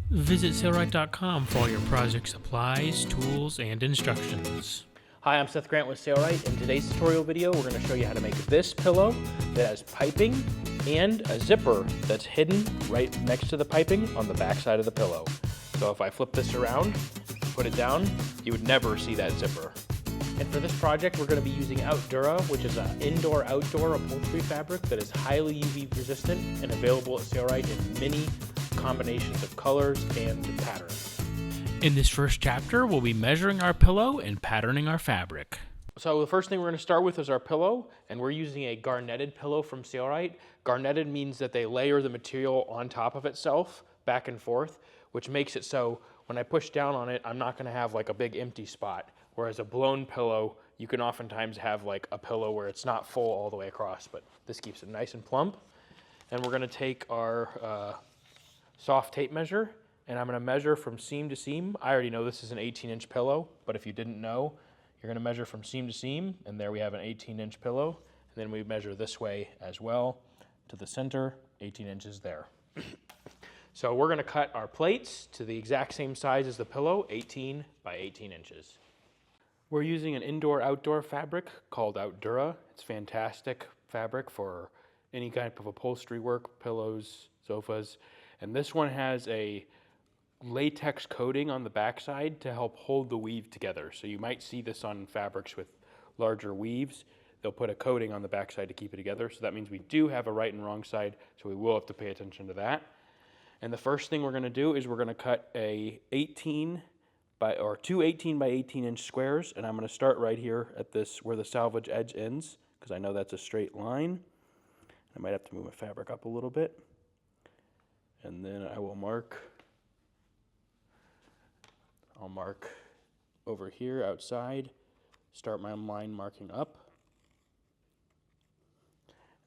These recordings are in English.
Visit sailrite.com for all your project supplies, tools, and instructions. Hi, I'm Seth Grant with Sailrite. In today's tutorial video, we're going to show you how to make this pillow that has piping and a zipper that's hidden right next to the piping on the back side of the pillow. So if I flip this around, put it down, you would never see that zipper. And for this project, we're going to be using Outdura, which is an indoor-outdoor upholstery fabric that is highly UV resistant and available at Sailrite in many combinations of colors and patterns. In this first chapter, we'll be measuring our pillow and patterning our fabric. So the first thing we're going to start with is our pillow, and we're using a garnetted pillow from Sailrite. Garnetted means that they layer the material on top of itself, back and forth, which makes it so when I push down on it, I'm not going to have like a big empty spot. Whereas a blown pillow, you can oftentimes have like a pillow where it's not full all the way across, but this keeps it nice and plump. And we're going to take our soft tape measure, and I'm going to measure from seam to seam. I already know this is an 18-inch pillow, but if you didn't know, you're going to measure from seam to seam, and there we have an 18-inch pillow. And then we measure this way as well to the center, 18 inches there. So we're going to cut our plates to the exact same size as the pillow, 18 by 18 inches. We're using an indoor-outdoor fabric called Outdura. It's fantastic fabric for any type of upholstery work, pillows, sofas. And this one has a latex coating on the backside to help hold the weave together. So you might see this on fabrics with larger weaves. They'll put a coating on the backside to keep it together. So that means we do have a right and wrong side, so we will have to pay attention to that. And the first thing we're going to do is we're going to cut two 18 by 18 inch squares, and I'm going to start right here at this where the salvage edge ends, because I know that's a straight line. I might have to move my fabric up a little bit. And then I'll mark over here outside, start my line marking up,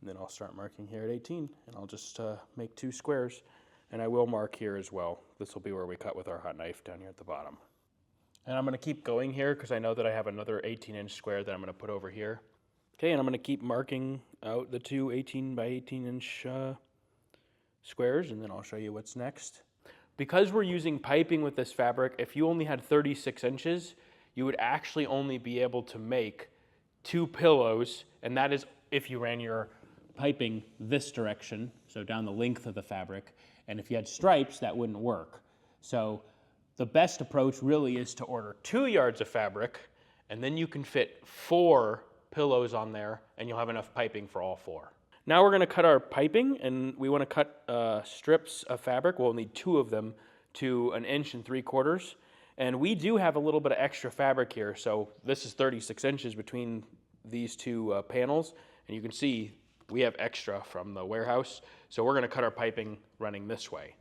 and then I'll start marking here at 18, and I'll just make two squares, and I will mark here as well. This will be where we cut with our hot knife down here at the bottom. And I'm going to keep going here because I know that I have another 18-inch square that I'm going to put over here. Okay, and I'm going to keep marking out the two 18 by 18-inch squares, and then I'll show you what's next. Because we're using piping with this fabric, if you only had 36 inches, you would actually only be able to make two pillows, and that is if you ran your piping this direction, so down the length of the fabric, and if you had stripes, that wouldn't work. So the best approach really is to order 2 yards of fabric, and then you can fit 4 pillows on there, and you'll have enough piping for all 4. Now we're going to cut our piping, and we want to cut strips of fabric. We'll need 2 of them to 1 3/4 inches. And we do have a little bit of extra fabric here, so this is 36 inches between these two panels, and you can see we have extra from the warehouse. So we're going to cut our piping running this way.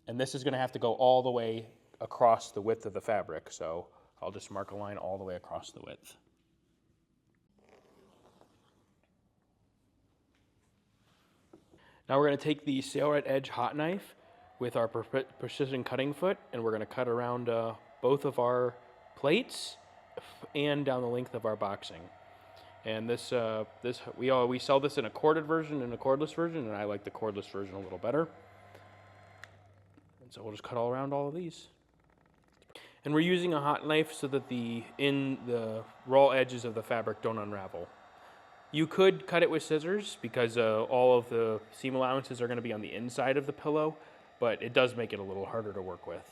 And this is going to have to go all the way across the width of the fabric, so I'll just mark a line all the way across the width. Now we're going to take the Sailrite Edge hot knife with our precision cutting foot, and we're going to cut around both of our plates and down the length of our boxing. And we sell this in a corded version and a cordless version, and I like the cordless version a little better. And so we'll just cut all around all of these. And we're using a hot knife so that the raw edges of the fabric don't unravel. You could cut it with scissors because all of the seam allowances are going to be on the inside of the pillow, but it does make it a little harder to work with.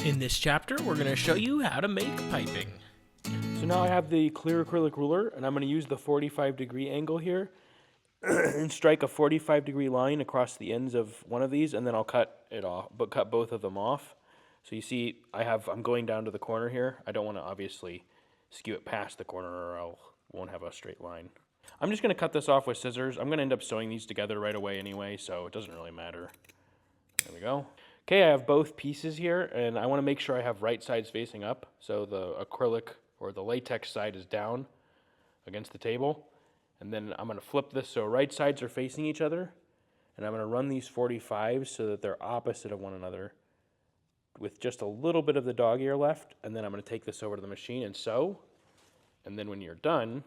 In this chapter, we're going to show you how to make piping. So now I have the clear acrylic ruler, and I'm going to use the 45-degree angle here and strike a 45-degree line across the ends of one of these, and then I'll cut it off, but cut both of them off. So you see, I'm going down to the corner here. I don't want to obviously skew it past the corner, or I won't have a straight line. I'm just going to cut this off with scissors. I'm going to end up sewing these together right away anyway, so it doesn't really matter. There we go. Okay, I have both pieces here, and I want to make sure I have right sides facing up, so the acrylic or the latex side is down against the table. And then I'm going to flip this so right sides are facing each other, and I'm going to run these 45s so that they're opposite of one another with just a little bit of the dog ear left, and then I'm going to take this over to the machine and sew, and then when you're done,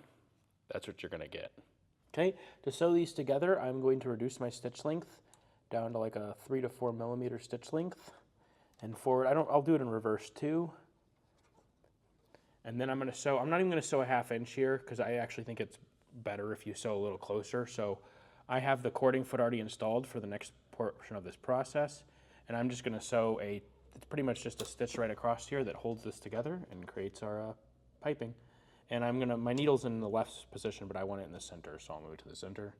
that's what you're going to get. Okay, to sew these together, I'm going to reduce my stitch length down to like a 3 to 4 millimeter stitch length. And forward, I'll do it in reverse too. And then I'm not even gonna sew a 1/2 inch here because I actually think it's better if you sew a little closer. So I have the cording foot already installed for the next portion of this process. And I'm just gonna sew it's pretty much just a stitch right across here that holds this together and creates our piping. And my needle's in the left position, but I want it in the center, so I'll move it to the center,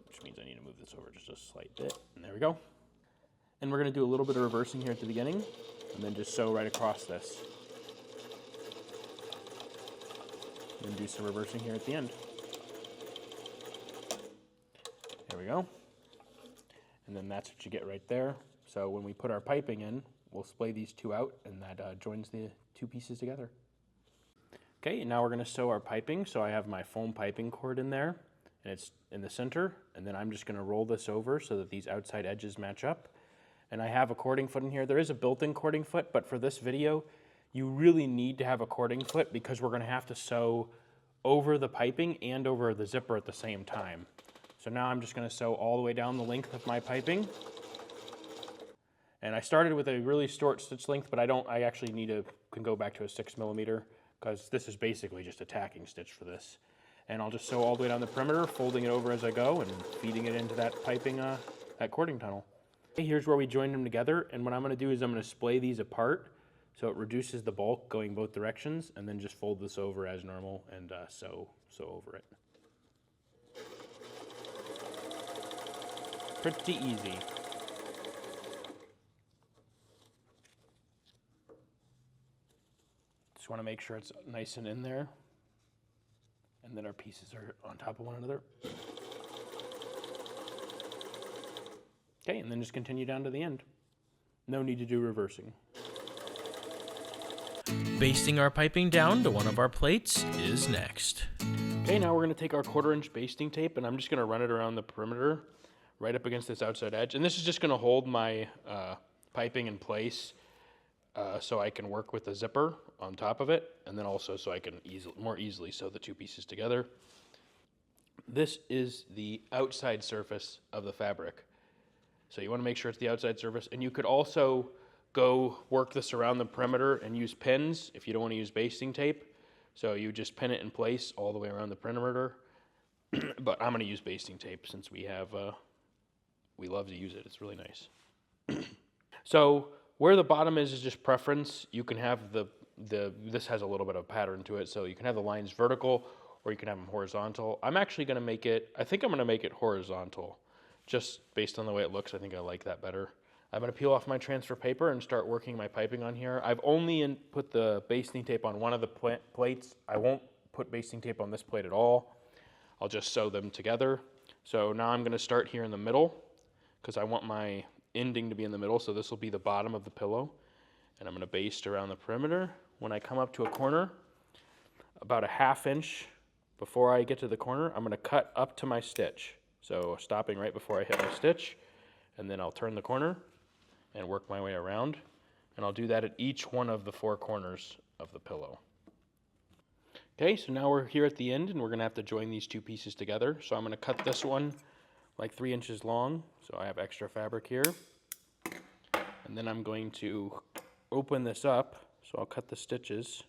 which means I need to move this over just a slight bit. And there we go. And we're gonna do a little bit of reversing here at the beginning, and then just sew right across this. And do some reversing here at the end. There we go. And then that's what you get right there. So when we put our piping in, we'll splay these two out, and that joins the two pieces together. Okay, now we're going to sew our piping. So I have my foam piping cord in there, and it's in the center, and then I'm just going to roll this over so that these outside edges match up. And I have a cording foot in here. There is a built-in cording foot, but for this video, you really need to have a cording foot because we're going to have to sew over the piping and over the zipper at the same time. So now I'm just going to sew all the way down the length of my piping. And I started with a really short stitch length, but I actually can go back to a 6 millimeter because this is basically just a tacking stitch for this. And I'll just sew all the way down the perimeter, folding it over as I go and feeding it into that piping, that cording tunnel. Okay, here's where we join them together. And what I'm going to do is I'm going to splay these apart so it reduces the bulk going both directions, and then just fold this over as normal and sew over it. Pretty easy. Just want to make sure it's nice and in there, and then our pieces are on top of one another. Okay, and then just continue down to the end. No need to do reversing. Basting our piping down to one of our plates is next. Okay, now we're going to take our 1/4 inch basting tape, and I'm just going to run it around the perimeter right up against this outside edge. And this is just going to hold my piping in place so I can work with the zipper on top of it, and then also so I can more easily sew the two pieces together. This is the outside surface of the fabric. So you want to make sure it's the outside surface, and you could also go work this around the perimeter and use pins if you don't want to use basting tape. So you just pin it in place all the way around the perimeter. But I'm going to use basting tape since we love to use it. It's really nice. So where the bottom is just preference. You can have this has a little bit of pattern to it, so you can have the lines vertical or you can have them horizontal. I'm actually going to make it, I think I'm going to make it horizontal. Just based on the way it looks, I think I like that better. I'm going to peel off my transfer paper and start working my piping on here. I've only put the basting tape on one of the plates. I won't put basting tape on this plate at all. I'll just sew them together. So now I'm going to start here in the middle because I want my ending to be in the middle. So this will be the bottom of the pillow. And I'm going to baste around the perimeter. When I come up to a corner, about a 1/2 inch before I get to the corner, I'm going to cut up to my stitch. So stopping right before I hit my stitch, and then I'll turn the corner and work my way around. And I'll do that at each one of the 4 corners of the pillow. Okay, so now we're here at the end, and we're going to have to join these two pieces together. So I'm going to cut this one like 3 inches long, so I have extra fabric here. And then I'm going to open this up, so I'll cut the stitches.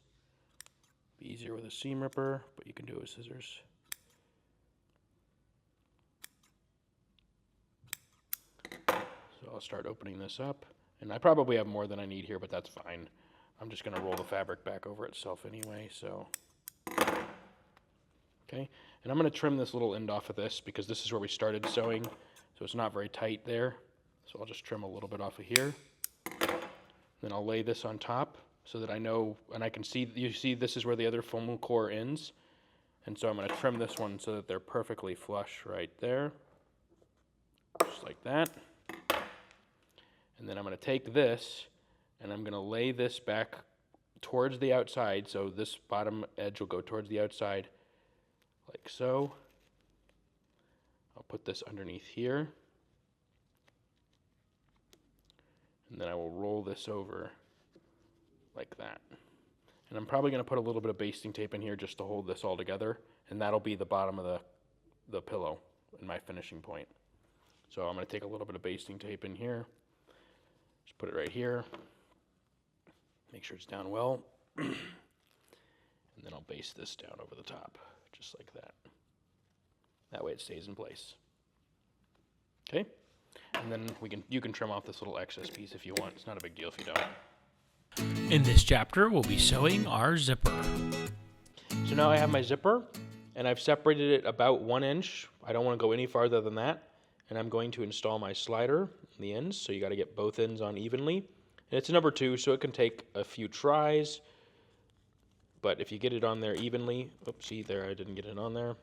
Be easier with a seam ripper, but you can do it with scissors. So I'll start opening this up, and I probably have more than I need here, but that's fine. I'm just going to roll the fabric back over itself anyway, so. Okay, and I'm going to trim this little end off of this because this is where we started sewing, so it's not very tight there. So I'll just trim a little bit off of here. Then I'll lay this on top so that I know, and I can see, you see this is where the other foam core ends. And so I'm going to trim this one so that they're perfectly flush right there. Just like that. And then I'm going to take this and I'm going to lay this back towards the outside. So this bottom edge will go towards the outside like so. I'll put this underneath here. And then I will roll this over like that. And I'm probably going to put a little bit of basting tape in here just to hold this all together. And that'll be the bottom of the pillow and my finishing point. So I'm going to take a little bit of basting tape in here, just put it right here, make sure it's down well, and then I'll baste this down over the top, just like that. That way it stays in place. Okay, and then you can trim off this little excess piece if you want. It's not a big deal if you don't. In this chapter, we'll be sewing our zipper. So now I have my zipper, and I've separated it about 1 inch. I don't want to go any farther than that. And I'm going to install my slider on the ends, so you got to get both ends on evenly. And it's a number 2, so it can take a few tries. But if you get it on there evenly, oops, see there, I didn't get it on there.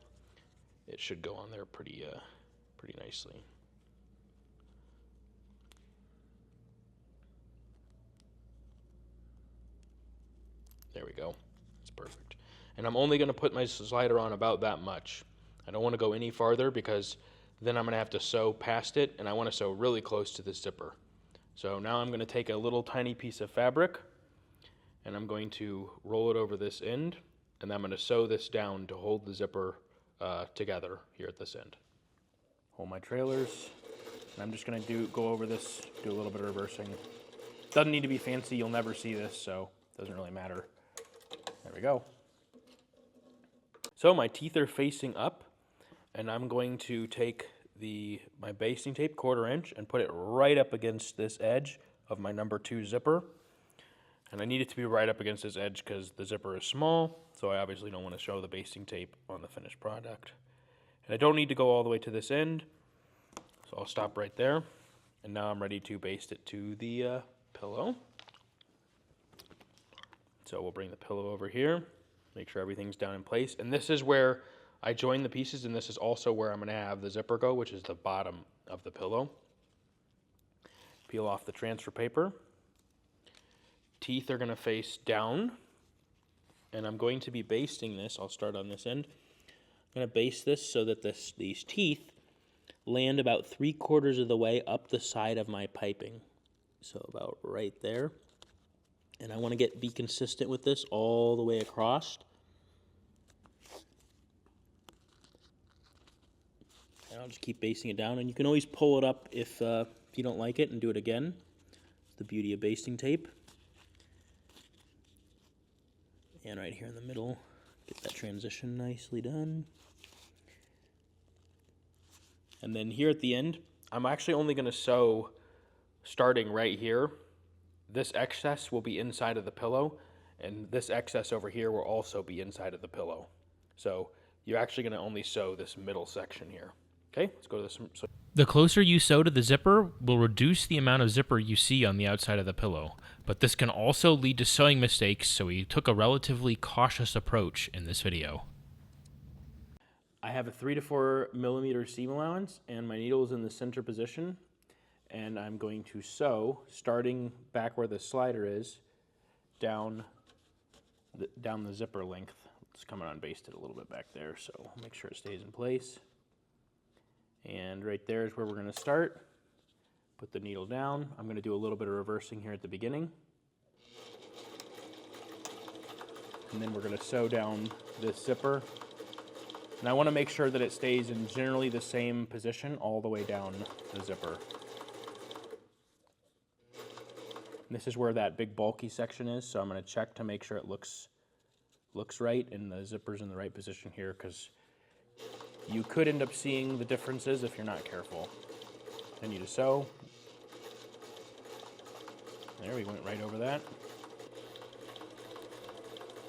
It should go on there pretty nicely. There we go. That's perfect. And I'm only going to put my slider on about that much. I don't want to go any farther because then I'm going to have to sew past it, and I want to sew really close to the zipper. So now I'm going to take a little tiny piece of fabric, and I'm going to roll it over this end, and I'm going to sew this down to hold the zipper together here at this end. Hold my trailers, and I'm just going to go over this, do a little bit of reversing. Doesn't need to be fancy, you'll never see this, so it doesn't really matter. There we go. So my teeth are facing up, and I'm going to take my basting tape, 1/4 inch, and put it right up against this edge of my number 2 zipper. And I need it to be right up against this edge because the zipper is small, so I obviously don't want to show the basting tape on the finished product. And I don't need to go all the way to this end, so I'll stop right there. And now I'm ready to baste it to the pillow. So we'll bring the pillow over here, make sure everything's down in place. And this is where I join the pieces, and this is also where I'm going to have the zipper go, which is the bottom of the pillow. Peel off the transfer paper. Teeth are going to face down, and I'm going to be basting this. I'll start on this end. I'm going to baste this so that these teeth land about 3/4 of the way up the side of my piping. So about right there. And I want to be consistent with this all the way across. And I'll just keep basting it down, and you can always pull it up if you don't like it and do it again. It's the beauty of basting tape. And right here in the middle, get that transition nicely done. And then here at the end, I'm actually only going to sew starting right here. This excess will be inside of the pillow, and this excess over here will also be inside of the pillow. So you're actually going to only sew this middle section here. Okay, let's go to this. The closer you sew to the zipper will reduce the amount of zipper you see on the outside of the pillow, but this can also lead to sewing mistakes, so we took a relatively cautious approach in this video. I have a 3 to 4 millimeter seam allowance, and my needle is in the center position, and I'm going to sew, starting back where the slider is, down the zipper length. It's coming unbasted a little bit back there, so I'll make sure it stays in place. And right there is where we're going to start. Put the needle down. I'm going to do a little bit of reversing here at the beginning. And then we're going to sew down this zipper. And I want to make sure that it stays in generally the same position all the way down the zipper. And this is where that big bulky section is, so I'm going to check to make sure it looks right and the zipper's in the right position here, because you could end up seeing the differences if you're not careful. Then you just sew. There, we went right over that.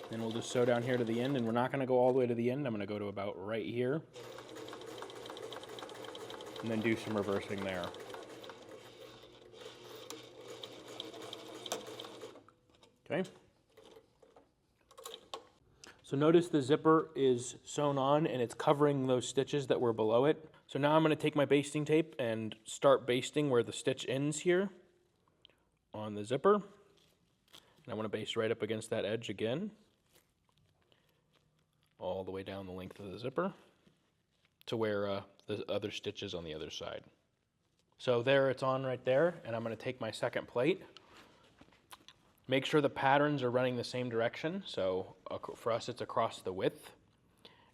Then we'll just sew down here to the end, and we're not going to go all the way to the end. I'm going to go to about right here. And then do some reversing there. Okay. So notice the zipper is sewn on and it's covering those stitches that were below it. So now I'm going to take my basting tape and start basting where the stitch ends here on the zipper. And I want to baste right up against that edge again, all the way down the length of the zipper to where the other stitch is on the other side. So there, it's on right there, and I'm going to take my second plate. Make sure the patterns are running the same direction. So for us, it's across the width.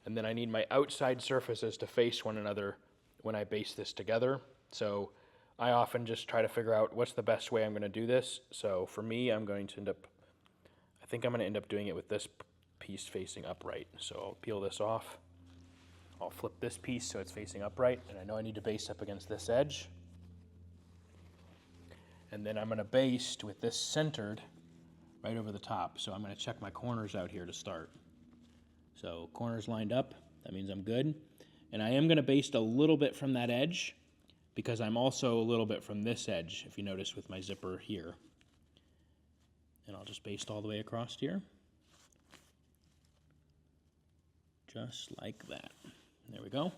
And then I need my outside surfaces to face one another when I baste this together. So I often just try to figure out what's the best way I'm going to do this. So for me, I think I'm going to end up doing it with this piece facing upright. So I'll peel this off. I'll flip this piece so it's facing upright, and I know I need to baste up against this edge. And then I'm going to baste with this centered right over the top. So I'm going to check my corners out here to start. So corners lined up, that means I'm good. And I am going to baste a little bit from that edge because I'm also a little bit from this edge, if you notice with my zipper here. And I'll just baste all the way across here. Just like that. There we go.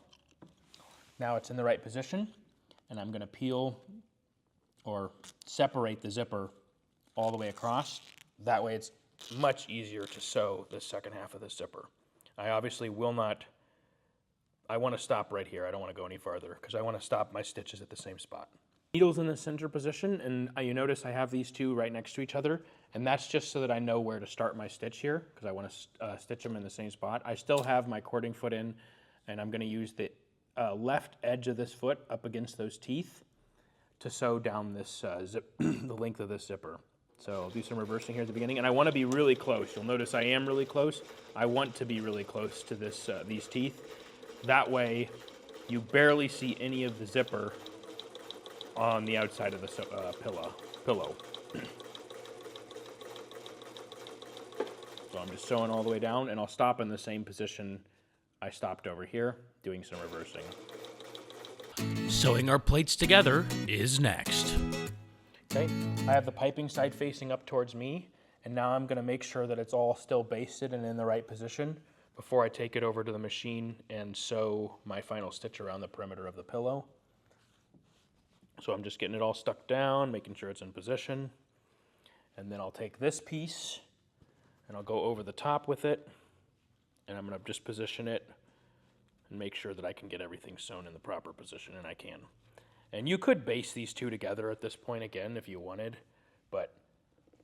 Now it's in the right position, and I'm going to peel or separate the zipper all the way across. That way it's much easier to sew the second half of the zipper. I obviously will not, I want to stop right here. I don't want to go any farther because I want to stop my stitches at the same spot. Needle's in the center position, and you notice I have these two right next to each other, and that's just so that I know where to start my stitch here because I want to stitch them in the same spot. I still have my cording foot in, and I'm going to use the left edge of this foot up against those teeth to sew down this the length of this zipper. So I'll do some reversing here at the beginning, and I want to be really close. You'll notice I am really close. I want to be really close to this these teeth. That way, you barely see any of the zipper on the outside of the pillow. So I'm just sewing all the way down, and I'll stop in the same position I stopped over here, doing some reversing. Sewing our plates together is next. Okay, I have the piping side facing up towards me, and now I'm going to make sure that it's all still basted and in the right position before I take it over to the machine and sew my final stitch around the perimeter of the pillow. So I'm just getting it all stuck down, making sure it's in position, and then I'll take this piece and I'll go over the top with it, and I'm going to just position it and make sure that I can get everything sewn in the proper position, and I can. And you could baste these two together at this point again if you wanted, but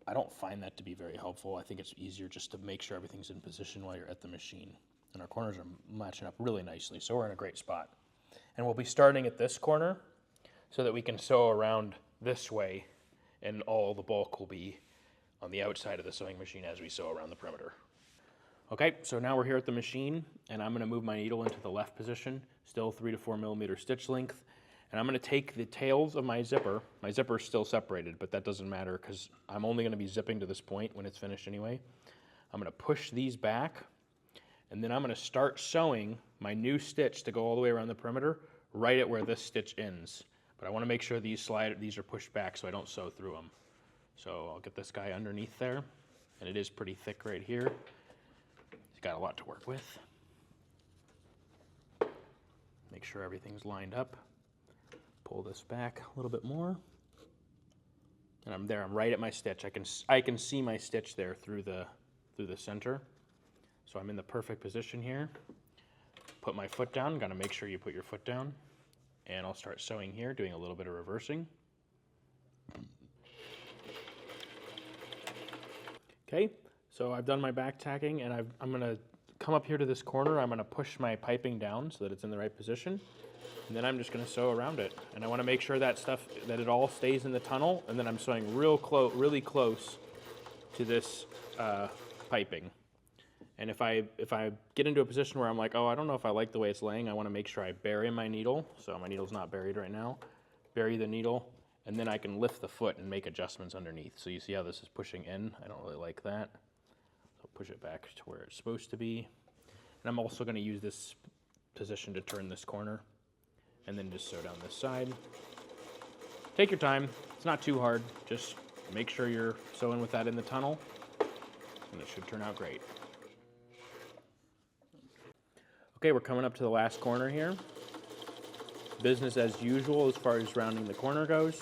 I don't find that to be very helpful. I think it's easier just to make sure everything's in position while you're at the machine. And our corners are matching up really nicely, so we're in a great spot. And we'll be starting at this corner so that we can sew around this way, and all the bulk will be on the outside of the sewing machine as we sew around the perimeter. Okay, so now we're here at the machine, and I'm going to move my needle into the left position, still 3 to 4 millimeter stitch length. And I'm going to take the tails of my zipper is still separated, but that doesn't matter because I'm only going to be zipping to this point when it's finished anyway. I'm going to push these back, and then I'm going to start sewing my new stitch to go all the way around the perimeter right at where this stitch ends. But I want to make sure these are pushed back so I don't sew through them. So I'll get this guy underneath there, and it is pretty thick right here. He's got a lot to work with. Make sure everything's lined up. Pull this back a little bit more, and I'm there. I'm right at my stitch. I can see my stitch there through the center, so I'm in the perfect position here. Put my foot down. Got to make sure you put your foot down, and I'll start sewing here, doing a little bit of reversing. Okay, so I've done my back tacking, and I'm going to come up here to this corner. I'm going to push my piping down so that it's in the right position. And then I'm just going to sew around it. And I want to make sure that it all stays in the tunnel. And then I'm sewing really close to this piping. And if I get into a position where I'm like, oh, I don't know if I like the way it's laying, I want to make sure I bury my needle. So my needle's not buried right now. Bury the needle, and then I can lift the foot and make adjustments underneath. So you see how this is pushing in? I don't really like that. So push it back to where it's supposed to be. And I'm also going to use this position to turn this corner, and then just sew down this side. Take your time. It's not too hard. Just make sure you're sewing with that in the tunnel, and it should turn out great. Okay, we're coming up to the last corner here. Business as usual as far as rounding the corner goes.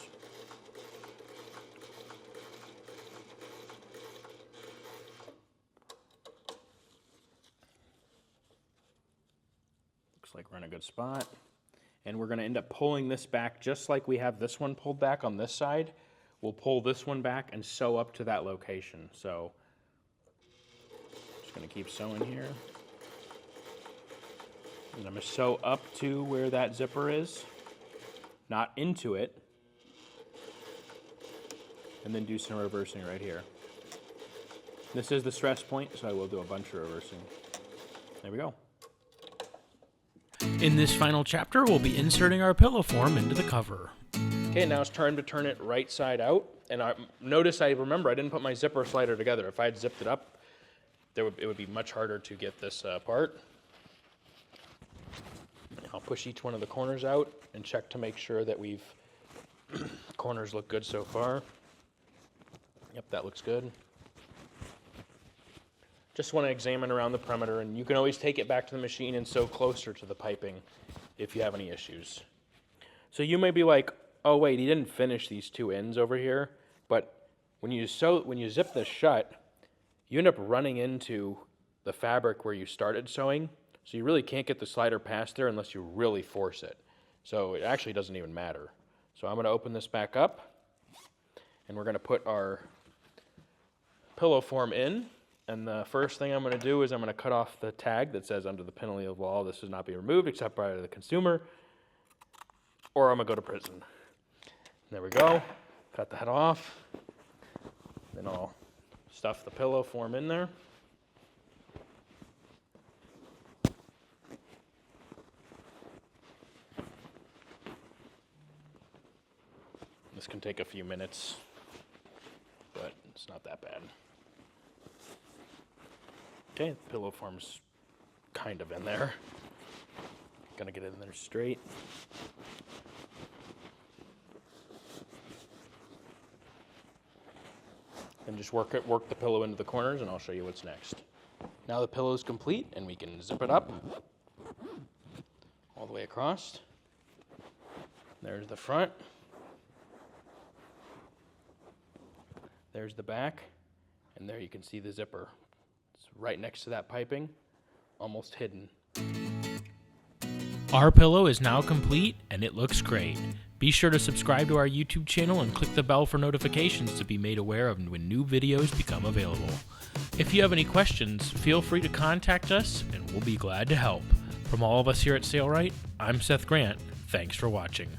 Looks like we're in a good spot. And we're going to end up pulling this back just like we have this one pulled back on this side. We'll pull this one back and sew up to that location. So just going to keep sewing here. And I'm going to sew up to where that zipper is, not into it, and then do some reversing right here. This is the stress point, so I will do a bunch of reversing. There we go. In this final chapter, we'll be inserting our pillow form into the cover. Okay, now it's time to turn it right side out. And notice I didn't put my zipper slider together. If I had zipped it up, it would be much harder to get this apart. I'll push each one of the corners out and check to make sure that corners look good so far. Yep, that looks good. Just want to examine around the perimeter, and you can always take it back to the machine and sew closer to the piping if you have any issues. So you may be like, oh wait, he didn't finish these two ends over here, but when you zip this shut, you end up running into the fabric where you started sewing, so you really can't get the slider past there unless you really force it. So it actually doesn't even matter. So I'm going to open this back up, and we're going to put our pillow form in. And the first thing I'm going to do is I'm going to cut off the tag that says under the penalty of law, this does not be removed except by the consumer, or I'm going to go to prison. There we go. Cut that off. Then I'll stuff the pillow form in there. This can take a few minutes, but it's not that bad. Okay, the pillow form's kind of in there. Gonna get it in there straight. And just work the pillow into the corners, and I'll show you what's next. Now the pillow's complete, and we can zip it up all the way across. There's the front. There's the back, and there you can see the zipper. It's right next to that piping, almost hidden. Our pillow is now complete, and it looks great. Be sure to subscribe to our YouTube channel and click the bell for notifications to be made aware of when new videos become available. If you have any questions, feel free to contact us, and we'll be glad to help. From all of us here at Sailrite, I'm Seth Grant. Thanks for watching.